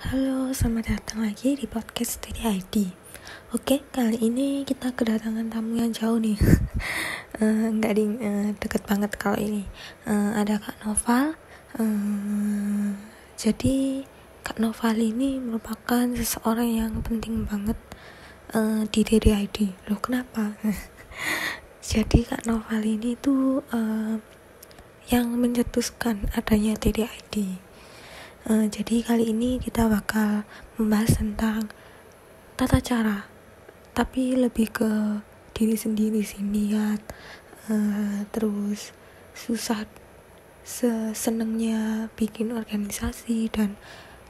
Halo, selamat datang lagi di podcast Steady ID. Oke, kali ini kita kedatangan tamu yang jauh nih. Enggak ding, deket banget kalau ini. Ada Kak Noval. Jadi Kak Noval ini merupakan seseorang yang penting banget di Steady ID. Loh, kenapa? Jadi Kak Noval ini tuh yang mencetuskan adanya Steady ID. Jadi kali ini kita bakal membahas tentang tata cara, tapi lebih ke diri sendiri sih, niat, terus susah senengnya bikin organisasi dan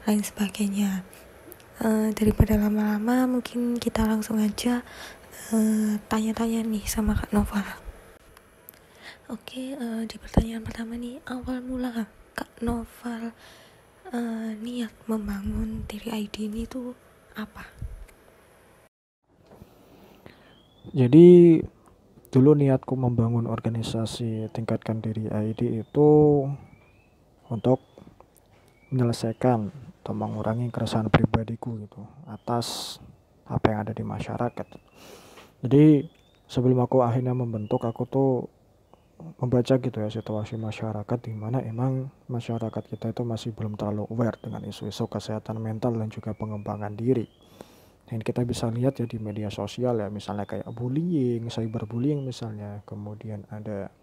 lain sebagainya. Daripada lama-lama, mungkin kita langsung aja tanya-tanya nih sama Kak Nova. Oke, di pertanyaan pertama nih, awal mula Kak Noval niat membangun diri ID ini tuh apa? Jadi dulu niatku membangun organisasi tingkatkan diri ID itu untuk menyelesaikan atau mengurangi keresahan pribadiku gitu atas apa yang ada di masyarakat. Jadi sebelum aku akhirnya membentuk, aku tuh membaca gitu ya situasi masyarakat di mana emang masyarakat kita itu masih belum terlalu aware dengan isu-isu kesehatan mental dan juga pengembangan diri. Dan kita bisa lihat ya di media sosial ya, misalnya kayak bullying, cyberbullying misalnya, kemudian ada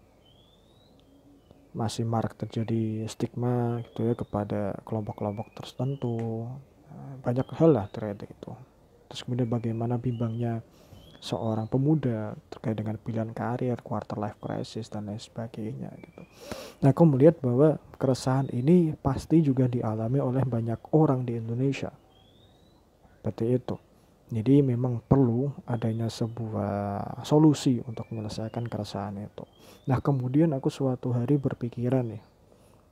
masih marak terjadi stigma gitu ya kepada kelompok-kelompok tertentu. Banyak hal lah terkait itu. Terus kemudian bagaimana bimbangnya seorang pemuda terkait dengan pilihan karir, quarter life crisis dan lain sebagainya gitu. Nah, aku melihat bahwa keresahan ini pasti juga dialami oleh banyak orang di Indonesia. Seperti itu. Jadi memang perlu adanya sebuah solusi untuk menyelesaikan keresahan itu. Nah, kemudian aku suatu hari berpikiran nih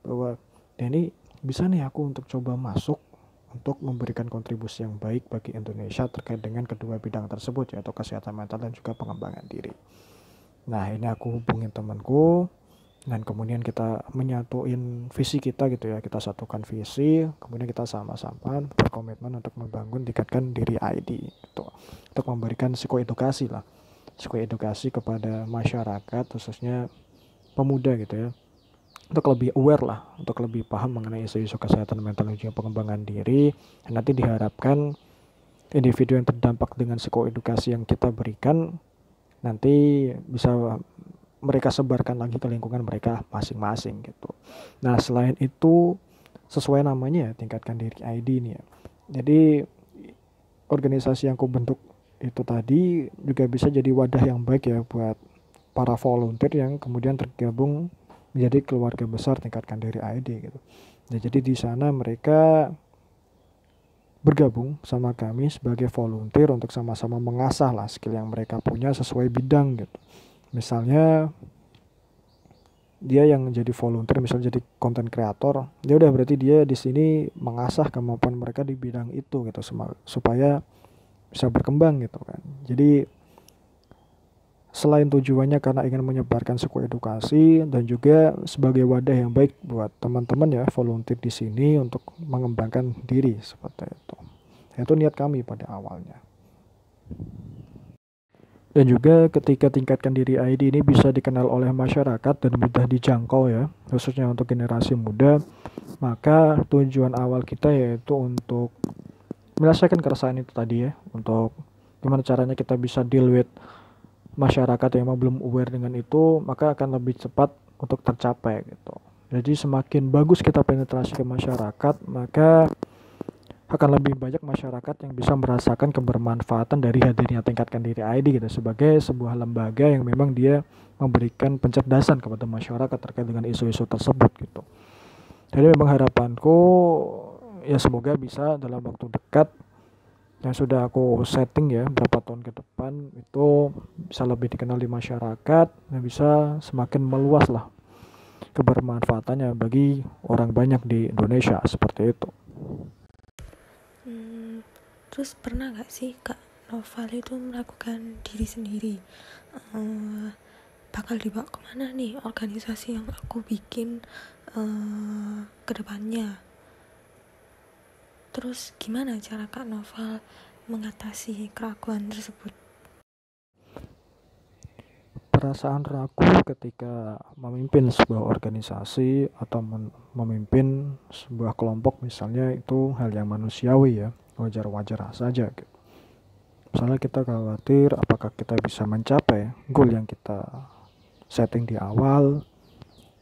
bahwa ini bisa nih aku untuk coba masuk untuk memberikan kontribusi yang baik bagi Indonesia terkait dengan kedua bidang tersebut, yaitu kesehatan mental dan juga pengembangan diri. Nah, ini aku hubungin temanku dan kemudian kita menyatuin visi kita gitu ya, kita satukan visi, kemudian kita sama-sama berkomitmen untuk membangun tingkatkan diri ID gitu, untuk memberikan psikoedukasi lah, psikoedukasi kepada masyarakat khususnya pemuda gitu ya, untuk lebih aware lah, untuk lebih paham mengenai isu-isu kesehatan mental dan juga pengembangan diri. Dan nanti diharapkan individu yang terdampak dengan psikoedukasi yang kita berikan nanti bisa mereka sebarkan lagi ke lingkungan mereka masing-masing gitu. Nah, selain itu sesuai namanya ya, tingkatkan diri ID ini ya. Jadi organisasi yang aku bentuk itu tadi juga bisa jadi wadah yang baik ya buat para volunteer yang kemudian tergabung menjadi keluarga besar tingkatkan diri ID gitu. Nah, jadi di sana mereka bergabung sama kami sebagai volunteer untuk sama-sama mengasah lah skill yang mereka punya sesuai bidang gitu. Misalnya dia yang jadi volunteer, misalnya jadi content creator, dia udah berarti dia di sini mengasah kemampuan mereka di bidang itu gitu supaya bisa berkembang gitu kan. Jadi selain tujuannya karena ingin menyebarkan psikoedukasi dan juga sebagai wadah yang baik buat teman-teman ya volunteer di sini untuk mengembangkan diri seperti itu. Itu niat kami pada awalnya. Dan juga ketika tingkatkan diri ID ini bisa dikenal oleh masyarakat dan mudah dijangkau ya, khususnya untuk generasi muda, maka tujuan awal kita yaitu untuk menyelesaikan keresahan itu tadi ya, untuk gimana caranya kita bisa deal with masyarakat yang memang belum aware dengan itu, maka akan lebih cepat untuk tercapai gitu. Jadi semakin bagus kita penetrasi ke masyarakat, maka akan lebih banyak masyarakat yang bisa merasakan kebermanfaatan dari hadirnya tingkatkan diri ID gitu sebagai sebuah lembaga yang memang dia memberikan pencerdasan kepada masyarakat terkait dengan isu-isu tersebut gitu. Jadi memang harapanku ya semoga bisa dalam waktu dekat yang sudah aku setting ya beberapa tahun ke depan itu bisa lebih dikenal di masyarakat dan bisa semakin meluas lah kebermanfaatannya bagi orang banyak di Indonesia seperti itu. Terus pernah gak sih Kak Noval itu melakukan diri sendiri, bakal dibawa kemana nih organisasi yang aku bikin ke depannya? Terus gimana cara Kak Noval mengatasi keraguan tersebut? Perasaan ragu ketika memimpin sebuah organisasi atau memimpin sebuah kelompok misalnya itu hal yang manusiawi ya, wajar-wajar saja gitu. Misalnya kita khawatir apakah kita bisa mencapai goal yang kita setting di awal.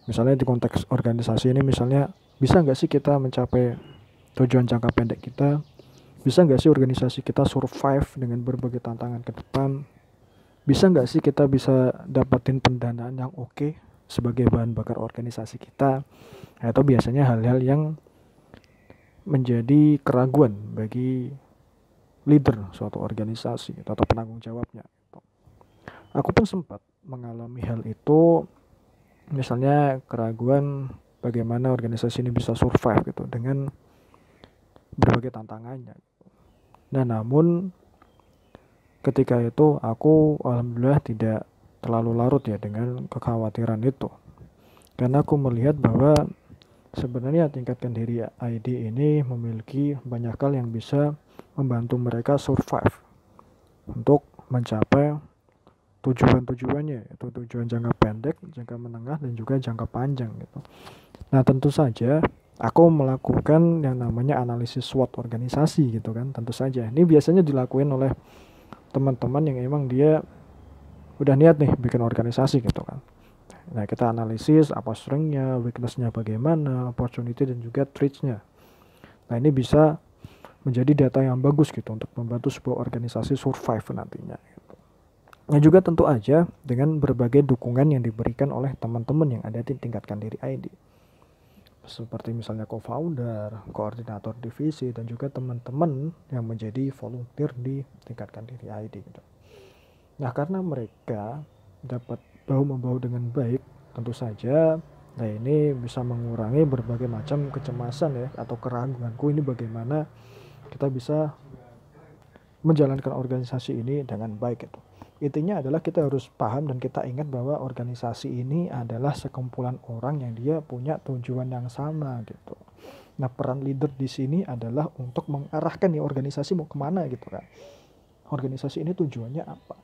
Misalnya di konteks organisasi ini misalnya bisa nggak sih kita mencapai tujuan jangka pendek kita, bisa nggak sih organisasi kita survive dengan berbagai tantangan ke depan, bisa nggak sih kita bisa dapatin pendanaan yang oke sebagai bahan bakar organisasi kita. Nah, itu biasanya hal-hal yang menjadi keraguan bagi leader suatu organisasi atau penanggung jawabnya. Aku pun sempat mengalami hal itu, misalnya keraguan bagaimana organisasi ini bisa survive gitu dengan berbagai tantangannya. Nah, namun ketika itu aku alhamdulillah tidak terlalu larut ya dengan kekhawatiran itu, karena aku melihat bahwa sebenarnya tingkatkan diri ID ini memiliki banyak hal yang bisa membantu mereka survive untuk mencapai tujuan-tujuannya, itu tujuan jangka pendek, jangka menengah, dan juga jangka panjang gitu. Nah, tentu saja aku melakukan yang namanya analisis SWOT organisasi gitu kan. Tentu saja ini biasanya dilakuin oleh teman-teman yang emang dia udah niat nih bikin organisasi gitu kan. Nah, kita analisis apa strength-nya, weakness-nya bagaimana, opportunity dan juga threats-nya. Nah, ini bisa menjadi data yang bagus gitu untuk membantu sebuah organisasi survive nantinya gitu. Nah, juga tentu aja dengan berbagai dukungan yang diberikan oleh teman-teman yang ada di tingkatkan diri ID. Seperti misalnya co-founder, koordinator divisi, dan juga teman-teman yang menjadi volunteer di tingkatkan diri ID gitu. Nah, karena mereka dapat bahu-membahu dengan baik, tentu saja nah ini bisa mengurangi berbagai macam kecemasan ya atau keraguanku ini bagaimana kita bisa menjalankan organisasi ini dengan baik gitu. Intinya adalah kita harus paham dan kita ingat bahwa organisasi ini adalah sekumpulan orang yang dia punya tujuan yang sama gitu. Nah, peran leader di sini adalah untuk mengarahkan nih organisasi mau kemana gitu kan. Organisasi ini tujuannya apa?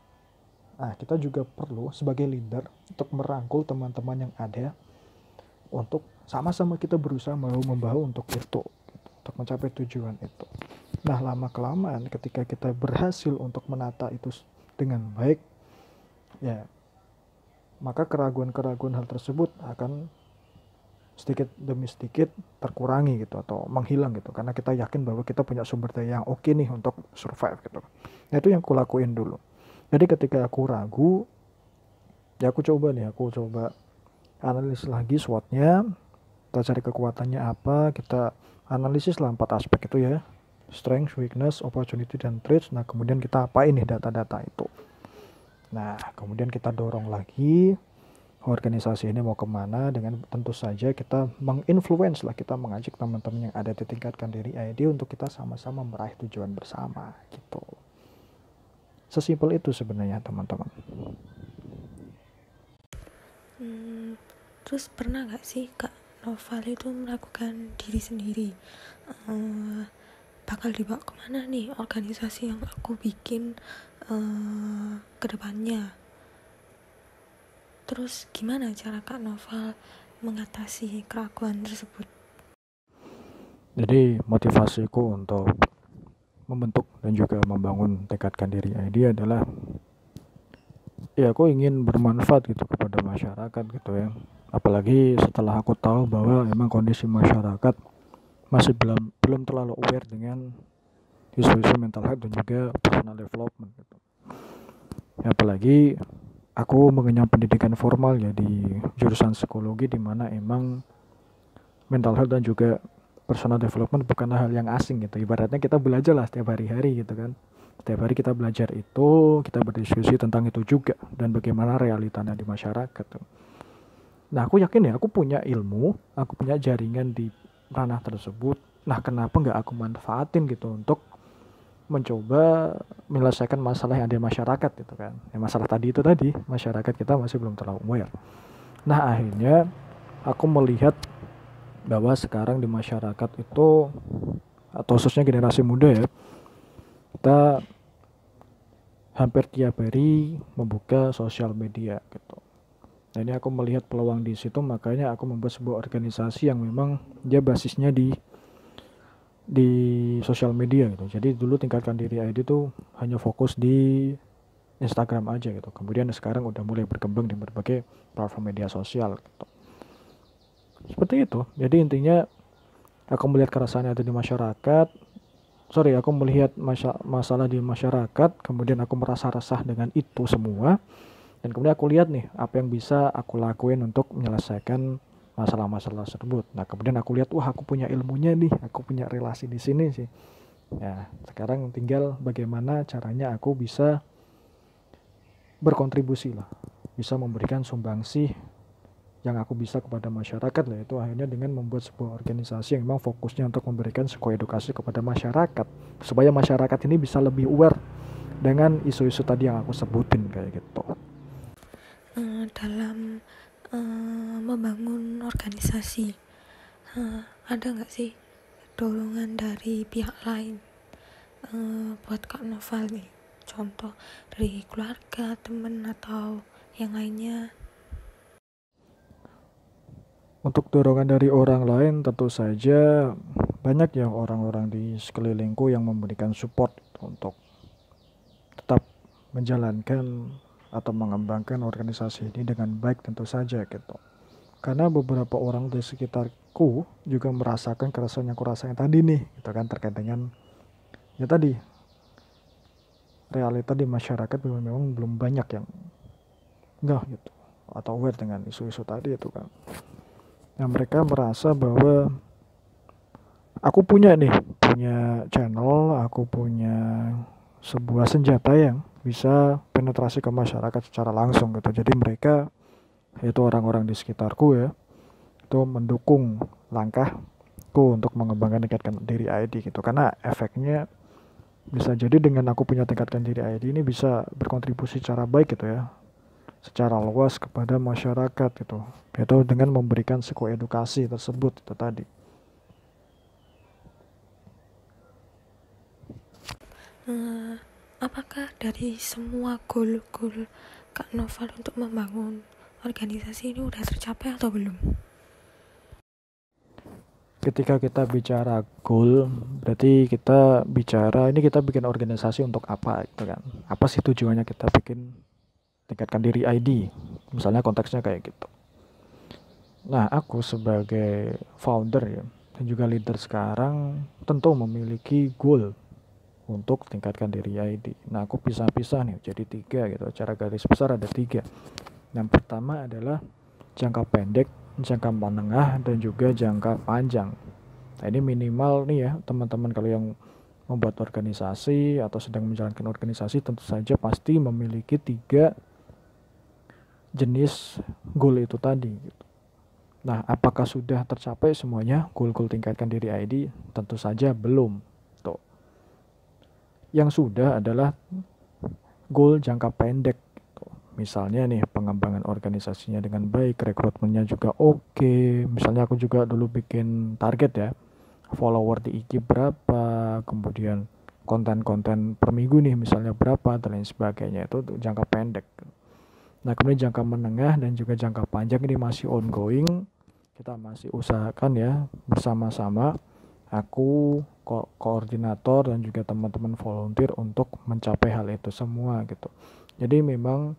Nah, kita juga perlu sebagai leader untuk merangkul teman-teman yang ada untuk sama-sama kita berusaha membahu untuk itu, gitu, untuk mencapai tujuan itu. Nah, lama-kelamaan ketika kita berhasil untuk menata itu dengan baik, ya, maka keraguan-keraguan hal tersebut akan sedikit demi sedikit terkurangi gitu atau menghilang gitu, karena kita yakin bahwa kita punya sumber daya yang oke nih untuk survive gitu. Nah, itu yang aku lakuin dulu. Jadi ketika aku ragu, ya aku coba analisis lagi SWOT-nya, kita cari kekuatannya apa, kita analisis lah 4 aspek itu ya, strength, weakness, opportunity, dan threats. Nah, kemudian kita apain nih data-data itu. Nah, kemudian kita dorong lagi organisasi ini mau kemana, dengan tentu saja kita menginfluence lah, kita mengajak teman-teman yang ada di tingkatkan diri ID untuk kita sama-sama meraih tujuan bersama gitu. Sesimpel itu sebenarnya teman-teman. Terus pernah gak sih Kak Noval itu melakukan diri sendiri, bakal dibawa kemana nih organisasi yang aku bikin ke depannya? Terus gimana cara Kak Noval mengatasi keraguan tersebut? Jadi motivasiku untuk membentuk dan juga membangun tingkatkan diri ID adalah ya aku ingin bermanfaat gitu kepada masyarakat gitu ya. Apalagi setelah aku tahu bahwa memang kondisi masyarakat masih belum terlalu aware dengan isu-isu mental health dan juga personal development gitu. Ya, apalagi aku mengenyam pendidikan formal ya di jurusan psikologi, di mana emang mental health dan juga personal development bukanlah hal yang asing gitu. Ibaratnya kita belajar lah setiap hari-hari gitu kan. Setiap hari kita belajar itu, kita berdiskusi tentang itu juga dan bagaimana realitanya di masyarakat. Nah, aku yakin ya, aku punya ilmu, aku punya jaringan di ranah tersebut. Nah, kenapa nggak aku manfaatin gitu untuk mencoba menyelesaikan masalah yang ada di masyarakat gitu kan. Ya, masalah tadi masyarakat kita masih belum terlalu aware. Nah, akhirnya aku melihat bahwa sekarang di masyarakat itu atau khususnya generasi muda ya, kita hampir tiap hari membuka sosial media gitu. Nah ini aku melihat peluang di situ, makanya aku membuat sebuah organisasi yang memang dia basisnya di sosial media gitu. Jadi dulu tingkatkan diri ID itu hanya fokus di Instagram aja gitu. Kemudian sekarang udah mulai berkembang di berbagai platform media sosial gitu. Seperti itu. Jadi intinya aku melihat keresahan yang ada di masyarakat. Aku melihat masalah di masyarakat, kemudian aku merasa resah dengan itu semua. Dan kemudian aku lihat nih apa yang bisa aku lakuin untuk menyelesaikan masalah-masalah tersebut. Nah kemudian aku lihat, wah aku punya ilmunya nih, aku punya relasi di sini sih. Ya sekarang tinggal bagaimana caranya aku bisa berkontribusi lah, bisa memberikan sumbangsi yang aku bisa kepada masyarakat lah, itu akhirnya dengan membuat sebuah organisasi yang memang fokusnya untuk memberikan psikoedukasi kepada masyarakat supaya masyarakat ini bisa lebih aware dengan isu-isu tadi yang aku sebutin kayak gitu. Dalam membangun organisasi, ada nggak sih dorongan dari pihak lain buat Kak Noval nih, contoh dari keluarga, teman atau yang lainnya? Untuk dorongan dari orang lain tentu saja banyak ya orang-orang di sekelilingku yang memberikan support untuk tetap menjalankan atau mengembangkan organisasi ini dengan baik tentu saja gitu. Karena beberapa orang di sekitarku juga merasakan keresahan yang kurasain tadi nih gitu kan, terkait dengan ya tadi realita di masyarakat memang belum banyak yang enggak gitu atau aware dengan isu-isu tadi itu kan. Nah mereka merasa bahwa aku punya channel, aku punya sebuah senjata yang bisa penetrasi ke masyarakat secara langsung gitu. Jadi mereka, yaitu orang-orang di sekitarku ya, itu mendukung langkahku untuk mengembangkan tingkatkan diri ID gitu. Karena efeknya bisa jadi dengan aku punya tingkatkan diri ID ini bisa berkontribusi secara baik gitu ya, secara luas kepada masyarakat gitu, yaitu dengan memberikan psikoedukasi tersebut itu tadi. Apakah dari semua goal-goal Kak Noval untuk membangun organisasi ini udah tercapai atau belum? Ketika kita bicara goal, berarti kita bicara ini kita bikin organisasi untuk apa gitu kan. Apa sih tujuannya kita bikin tingkatkan diri ID? Misalnya konteksnya kayak gitu. Nah, aku sebagai founder ya, dan juga leader sekarang tentu memiliki goal untuk tingkatkan diri ID. Nah, aku pisah-pisah nih jadi 3 gitu. Cara garis besar ada 3. Yang pertama adalah jangka pendek, jangka menengah, dan juga jangka panjang. Nah ini minimal nih ya teman-teman, kalau yang membuat organisasi atau sedang menjalankan organisasi tentu saja pasti memiliki 3 jenis goal itu tadi gitu. Nah apakah sudah tercapai semuanya goal-goal tingkatkan diri ID? Tentu saja belum tuh. Yang sudah adalah goal jangka pendek. Misalnya nih pengembangan organisasinya dengan baik, rekrutmennya juga oke. Misalnya aku juga dulu bikin target ya, follower di IG berapa, kemudian konten-konten per minggu nih misalnya berapa, dan lain sebagainya. Itu jangka pendek. Nah kemudian jangka menengah dan juga jangka panjang ini masih ongoing. Kita masih usahakan ya bersama-sama, aku koordinator dan juga teman-teman volunteer untuk mencapai hal itu semua gitu. Jadi memang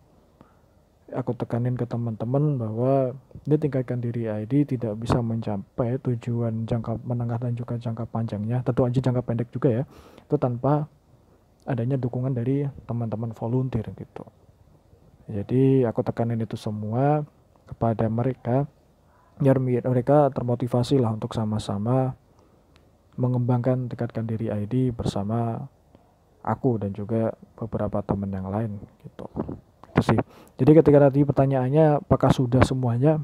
aku tekanin ke teman-teman bahwa dia tingkatkan diri ID tidak bisa mencapai tujuan jangka menengah dan juga jangka panjangnya, tentu aja jangka pendek juga ya, itu tanpa adanya dukungan dari teman-teman volunteer gitu. Jadi aku tekanin itu semua kepada mereka biar mereka termotivasi lah untuk sama-sama mengembangkan tingkatkan diri ID bersama aku dan juga beberapa teman yang lain gitu. Sih. Jadi ketika tadi pertanyaannya apakah sudah semuanya?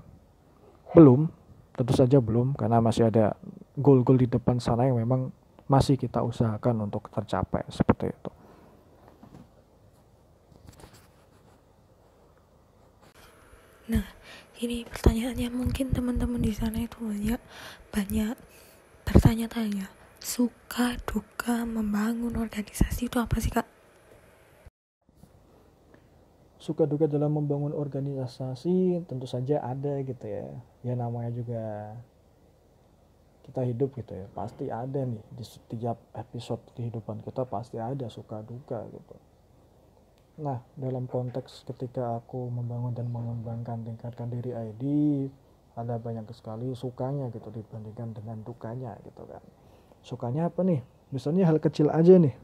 Belum, tentu saja belum, karena masih ada goal-goal di depan sana yang memang masih kita usahakan untuk tercapai seperti itu. Nah, ini pertanyaannya mungkin teman-teman di sana itu banyak bertanya-tanya, suka duka membangun organisasi itu apa sih, Kak? Suka duka dalam membangun organisasi tentu saja ada gitu ya. Ya namanya juga kita hidup gitu ya, pasti ada nih di setiap episode kehidupan kita pasti ada suka duka gitu. Nah, dalam konteks ketika aku membangun dan mengembangkan tingkatkan diri ID, ada banyak sekali sukanya gitu dibandingkan dengan dukanya gitu kan. Sukanya apa nih? Misalnya hal kecil aja nih.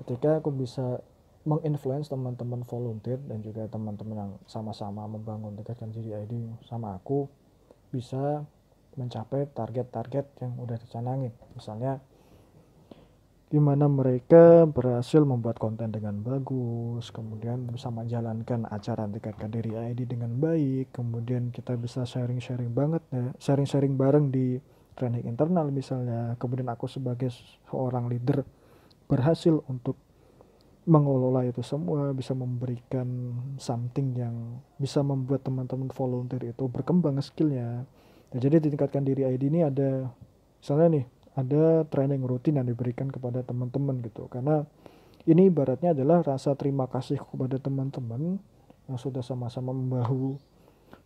Ketika aku bisa menginfluence teman-teman volunteer dan juga teman-teman yang sama-sama membangun tingkatkan diri ID sama aku bisa mencapai target-target yang udah dicanangin. Misalnya gimana mereka berhasil membuat konten dengan bagus, kemudian bisa menjalankan acara tingkatkan diri ID dengan baik, kemudian kita bisa sharing-sharing banget ya, sharing-sharing bareng di training internal misalnya, kemudian aku sebagai seorang leader berhasil untuk mengelola itu semua, bisa memberikan something yang bisa membuat teman-teman volunteer itu berkembang skillnya. Nah, jadi ditingkatkan diri ID ini ada misalnya nih ada training rutin yang diberikan kepada teman-teman gitu, karena ini ibaratnya adalah rasa terima kasih kepada teman-teman yang sudah sama-sama bahu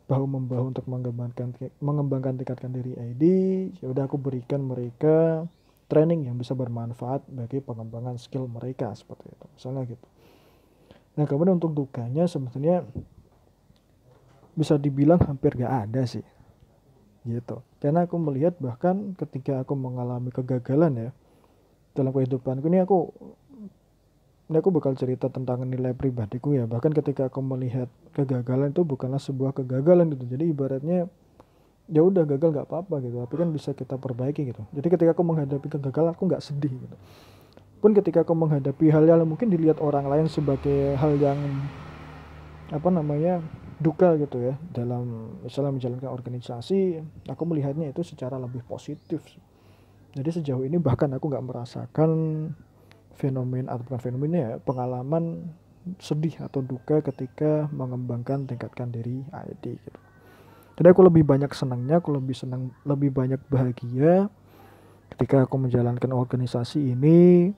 membahu untuk mengembangkan tingkatkan diri ID. Ya udah aku berikan mereka training yang bisa bermanfaat bagi pengembangan skill mereka seperti itu misalnya gitu. Nah kemudian untuk dukanya sebetulnya bisa dibilang hampir gak ada sih gitu, karena aku melihat bahkan ketika aku mengalami kegagalan ya dalam kehidupanku ini, aku bakal cerita tentang nilai pribadiku ya, bahkan ketika aku melihat kegagalan itu bukanlah sebuah kegagalan gitu, jadi ibaratnya ya udah gagal nggak apa-apa gitu, tapi kan bisa kita perbaiki gitu. Jadi ketika aku menghadapi kegagalan aku nggak sedih gitu. Pun ketika aku menghadapi hal yang mungkin dilihat orang lain sebagai hal yang duka gitu ya dalam misalnya menjalankan organisasi, aku melihatnya itu secara lebih positif. Jadi sejauh ini bahkan aku nggak merasakan pengalaman sedih atau duka ketika mengembangkan tingkatkan diri ID gitu. Jadi aku lebih banyak senangnya, aku lebih banyak bahagia ketika aku menjalankan organisasi ini.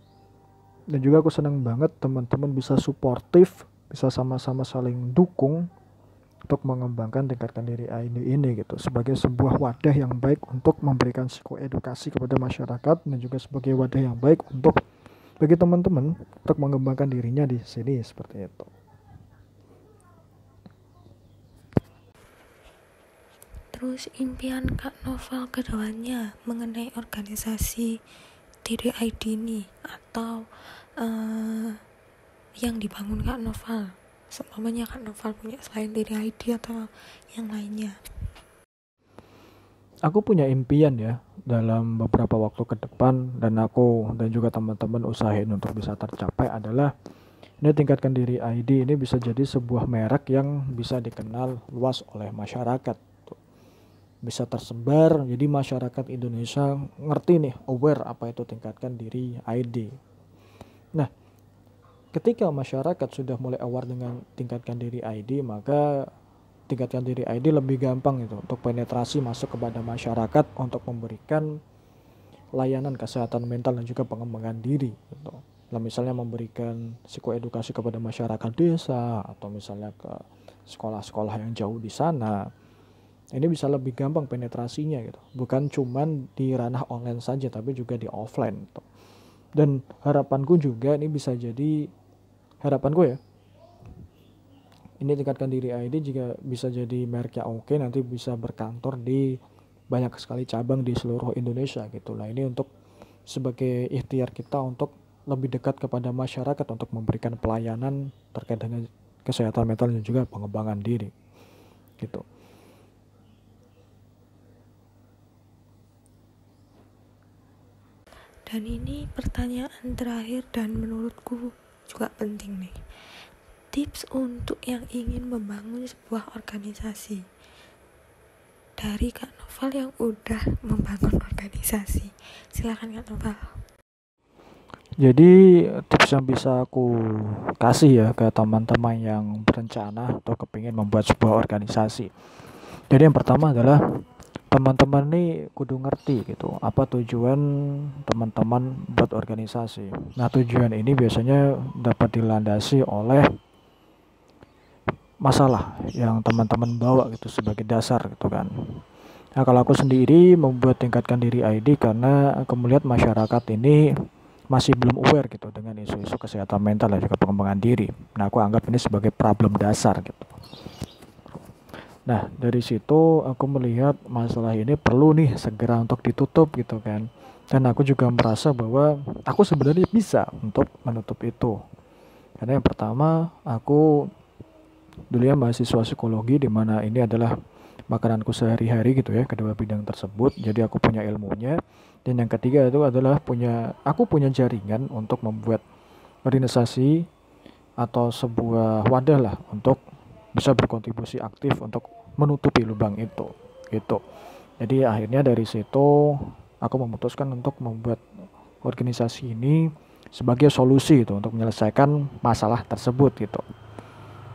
Dan juga aku senang banget teman-teman bisa suportif, bisa sama-sama saling dukung untuk mengembangkan tingkatkan diri ini gitu, sebagai sebuah wadah yang baik untuk memberikan psikoedukasi kepada masyarakat, dan juga sebagai wadah yang baik untuk bagi teman-teman untuk mengembangkan dirinya di sini seperti itu. Terus impian Kak Noval ke depannya mengenai organisasi diri ID ini atau yang dibangun Kak Noval, seumpamanya Kak Noval punya selain diri ID atau yang lainnya. Aku punya impian ya dalam beberapa waktu ke depan, dan aku dan juga teman-teman usahain untuk bisa tercapai adalah ini tingkatkan diri ID ini bisa jadi sebuah merek yang bisa dikenal luas oleh masyarakat, bisa tersebar, jadi masyarakat Indonesia ngerti nih, aware apa itu tingkatkan diri ID. Nah, ketika masyarakat sudah mulai aware dengan tingkatkan diri ID, maka tingkatkan diri ID lebih gampang itu untuk penetrasi masuk kepada masyarakat untuk memberikan layanan kesehatan mental dan juga pengembangan diri gitu. Nah, misalnya memberikan psikoedukasi kepada masyarakat desa, atau misalnya ke sekolah-sekolah yang jauh di sana. Ini bisa lebih gampang penetrasinya gitu. Bukan cuman di ranah online saja, tapi juga di offline gitu. Dan harapanku juga ini bisa jadi, harapanku ya, ini tingkatkan diri ID juga bisa jadi merek yang oke, nanti bisa berkantor di banyak sekali cabang di seluruh Indonesia gitu. Nah ini untuk sebagai ikhtiar kita untuk lebih dekat kepada masyarakat untuk memberikan pelayanan terkait dengan kesehatan mental dan juga pengembangan diri gitu. Dan ini pertanyaan terakhir dan menurutku juga penting nih. Tips untuk yang ingin membangun sebuah organisasi dari Kak Noval yang udah membangun organisasi. Silakan Kak Noval. Jadi tips yang bisa aku kasih ya ke teman-teman yang berencana atau kepingin membuat sebuah organisasi. Jadi yang pertama adalah teman-teman nih kudu ngerti gitu apa tujuan teman-teman buat organisasi. Nah, tujuan ini biasanya dapat dilandasi oleh masalah yang teman-teman bawa gitu sebagai dasar gitu kan. Nah, kalau aku sendiri membuat tingkatkan diri ID karena aku melihat masyarakat ini masih belum aware gitu dengan isu-isu kesehatan mental dan juga pengembangan diri. Nah, aku anggap ini sebagai problem dasar gitu. Nah, dari situ aku melihat masalah ini perlu nih segera untuk ditutup gitu kan. Dan aku juga merasa bahwa aku sebenarnya bisa untuk menutup itu. Karena yang pertama, aku dulunya mahasiswa psikologi di mana ini adalah makananku sehari-hari gitu ya, kedua bidang tersebut. Jadi aku punya ilmunya. Dan yang ketiga itu adalah aku punya jaringan untuk membuat organisasi atau sebuah wadah lah untuk bisa berkontribusi aktif untuk menutupi lubang itu gitu. Jadi akhirnya dari situ aku memutuskan untuk membuat organisasi ini sebagai solusi itu untuk menyelesaikan masalah tersebut gitu.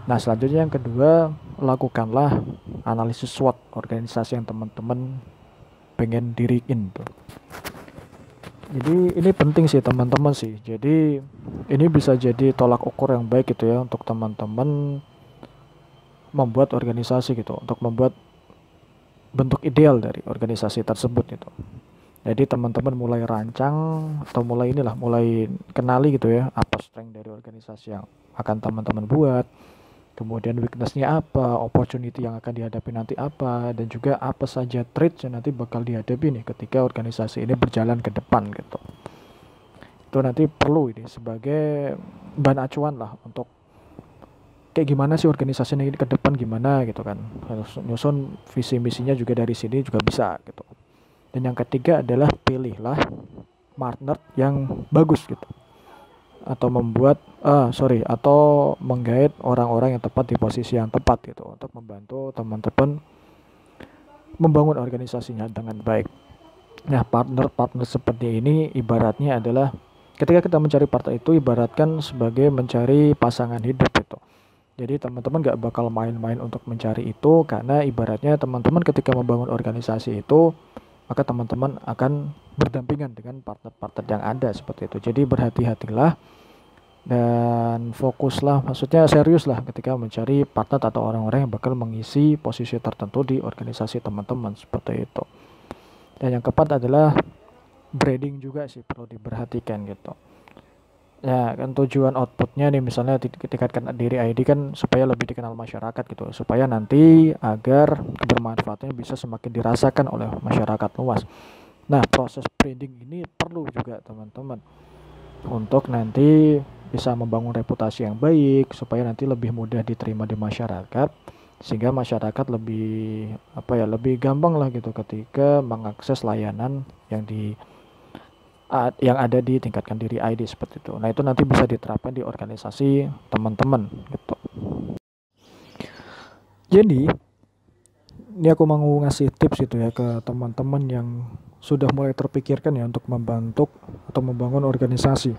Nah, selanjutnya yang kedua, lakukanlah analisis SWOT organisasi yang teman-teman pengen diriin tuh. Jadi ini penting sih teman-teman sih. Jadi ini bisa jadi tolak ukur yang baik gitu ya untuk teman-teman membuat organisasi gitu, untuk membuat bentuk ideal dari organisasi tersebut gitu. Jadi teman-teman mulai rancang atau mulai kenali gitu ya apa strength dari organisasi yang akan teman-teman buat, kemudian weakness-nya apa, opportunity yang akan dihadapi nanti apa, dan juga apa saja traits yang nanti bakal dihadapi nih ketika organisasi ini berjalan ke depan gitu. Itu nanti perlu ini sebagai bahan acuan lah untuk kayak gimana sih organisasi ini ke depan gimana gitu kan. Harus nyusun visi misinya juga dari sini juga bisa gitu. Dan yang ketiga adalah pilihlah partner yang bagus gitu. Atau atau menggait orang-orang yang tepat di posisi yang tepat gitu untuk membantu teman-teman membangun organisasinya dengan baik. Nah, partner-partner seperti ini ibaratnya adalah ketika kita mencari partner itu ibaratkan sebagai mencari pasangan hidup gitu. Jadi teman-teman gak bakal main-main untuk mencari itu karena ibaratnya teman-teman ketika membangun organisasi itu maka teman-teman akan berdampingan dengan partner-partner yang ada seperti itu. Jadi berhati-hatilah dan fokuslah, maksudnya seriuslah ketika mencari partner atau orang-orang yang bakal mengisi posisi tertentu di organisasi teman-teman seperti itu. Dan yang keempat adalah branding juga sih perlu diperhatikan gitu. Ya kan tujuan outputnya nih misalnya tingkatkan diri ID kan supaya lebih dikenal masyarakat gitu, supaya nanti agar kebermanfaatannya bisa semakin dirasakan oleh masyarakat luas. Nah, proses branding ini perlu juga teman-teman untuk nanti bisa membangun reputasi yang baik supaya nanti lebih mudah diterima di masyarakat, sehingga masyarakat lebih gampang lah gitu ketika mengakses layanan yang ada di tingkatkan diri ID seperti itu. Nah, itu nanti bisa diterapkan di organisasi teman-teman gitu. Jadi ini aku mau ngasih tips itu ya ke teman-teman yang sudah mulai terpikirkan ya untuk membentuk atau membangun organisasi.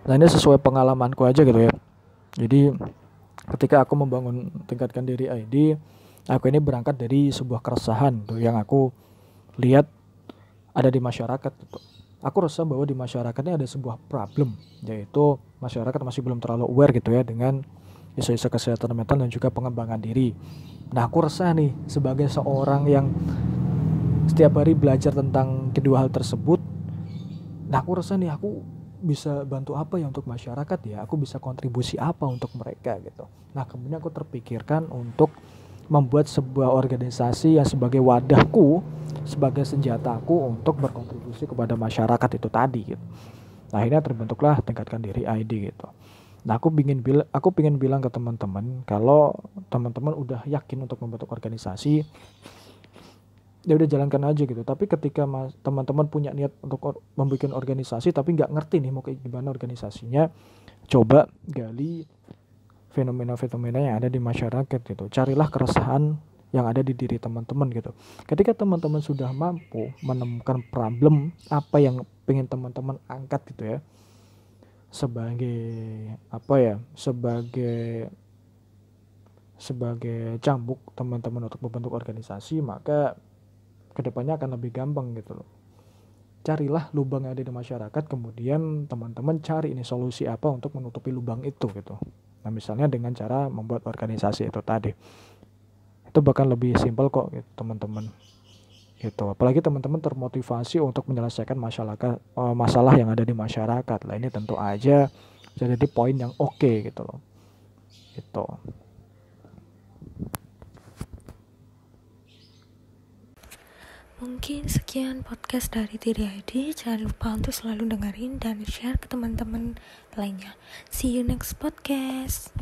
Nah, ini sesuai pengalamanku aja gitu ya. Jadi ketika aku membangun tingkatkan diri ID, aku ini berangkat dari sebuah keresahan tuh yang aku lihat ada di masyarakat gitu. Aku rasa bahwa di masyarakat ini ada sebuah problem, yaitu masyarakat masih belum terlalu aware gitu ya dengan isu-isu kesehatan mental dan juga pengembangan diri. Nah, aku rasa nih sebagai seorang yang setiap hari belajar tentang kedua hal tersebut, nah aku rasa nih aku bisa bantu apa ya untuk masyarakat ya, aku bisa kontribusi apa untuk mereka gitu. Nah, kemudian aku terpikirkan untuk membuat sebuah organisasi yang sebagai wadahku, sebagai senjataku untuk berkontribusi kepada masyarakat itu tadi gitu. Nah, akhirnya terbentuklah tingkatkan diri ID gitu. Nah, aku pengen bilang ke teman-teman kalau teman-teman udah yakin untuk membentuk organisasi, ya udah jalankan aja gitu. Tapi ketika teman-teman punya niat untuk membuat organisasi tapi nggak ngerti nih mau kayak gimana organisasinya, coba gali fenomena-fenomena yang ada di masyarakat gitu. Carilah keresahan yang ada di diri teman-teman gitu. Ketika teman-teman sudah mampu menemukan problem apa yang pengen teman-teman angkat gitu ya, sebagai cambuk teman-teman untuk membentuk organisasi, maka kedepannya akan lebih gampang gitu loh. Carilah lubang yang ada di masyarakat, kemudian teman-teman cari ini solusi apa untuk menutupi lubang itu gitu. Nah misalnya dengan cara membuat organisasi itu tadi, itu bahkan lebih simpel kok gitu, teman-teman gitu. Apalagi teman-teman termotivasi untuk menyelesaikan masalah yang ada di masyarakat lah, ini tentu aja jadi poin yang oke gitu loh gitu. Mungkin sekian podcast dari Tiri ID. Jangan lupa untuk selalu dengerin dan share ke teman-teman lainnya. See you next podcast.